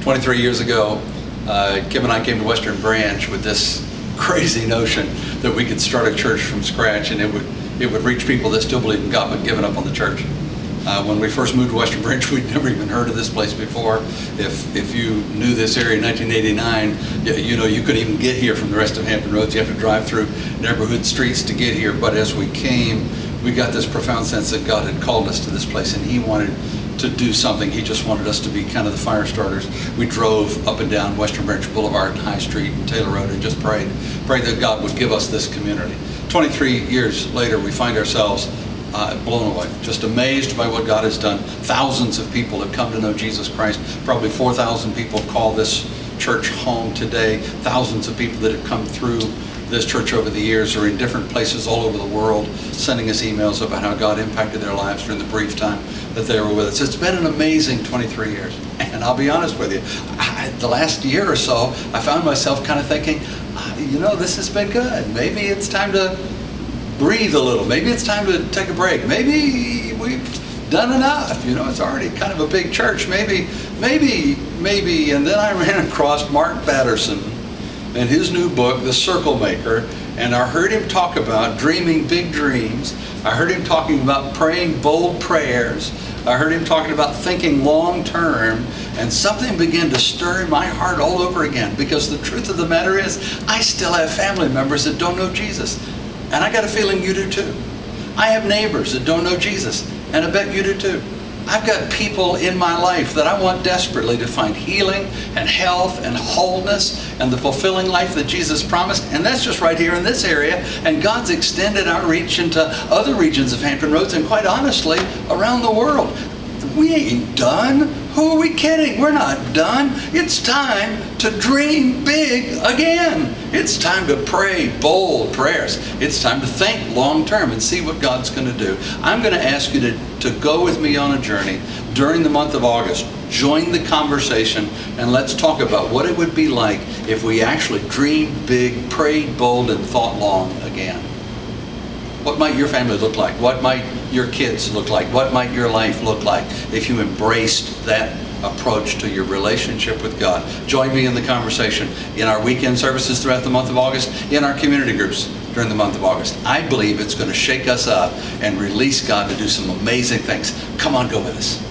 23 years ago, Kim and I came to Western Branch with this crazy notion that we could start a church from scratch and it would reach people that still believe in God but given up on the church. When we first moved to Western Branch, we'd never even heard of this place before. If you knew this area in 1989, you know you couldn't even get here from the rest of Hampton Roads. You have to drive through neighborhood streets to get here. But as we came, we got this profound sense that God had called us to this place and He wanted to do something. He just wanted us to be kind of the fire starters. We drove up and down Western Branch Boulevard and High Street and Taylor Road and just prayed that God would give us this community. 23 years later, we find ourselves blown away, just amazed by what God has done. Thousands of people have come to know Jesus Christ. Probably 4,000 people call this church home today. Thousands of people that have come through this church over the years are in different places all over the world, sending us emails about how God impacted their lives during the brief time that they were with us. It's been an amazing 23 years. And I'll be honest with you, the last year or so, I found myself kind of thinking, this has been good. Maybe it's time to breathe a little. Maybe it's time to take a break. Maybe we've done enough. It's already kind of a big church. Maybe. And then I ran across Mark Batterson and his new book, The Circle Maker, and I heard him talk about dreaming big dreams. I heard him talking about praying bold prayers. I heard him talking about thinking long term, and something began to stir in my heart all over again, because the truth of the matter is, I still have family members that don't know Jesus. And I got a feeling you do too. I have neighbors that don't know Jesus, and I bet you do too. I've got people in my life that I want desperately to find healing and health and wholeness and the fulfilling life that Jesus promised. And that's just right here in this area. And God's extended our reach into other regions of Hampton Roads and, quite honestly, around the world. We ain't done. Who are we kidding? We're not done. It's time to dream big again. It's time to pray bold prayers. It's time to think long term and see what God's going to do. I'm going to ask you to go with me on a journey during the month of August. Join the conversation and let's talk about what it would be like if we actually dreamed big, prayed bold, and thought long again. What might your family look like? What might your kids look like? What might your life look like if you embraced that approach to your relationship with God? Join me in the conversation in our weekend services throughout the month of August, in our community groups during the month of August. I believe it's going to shake us up and release God to do some amazing things. Come on, go with us.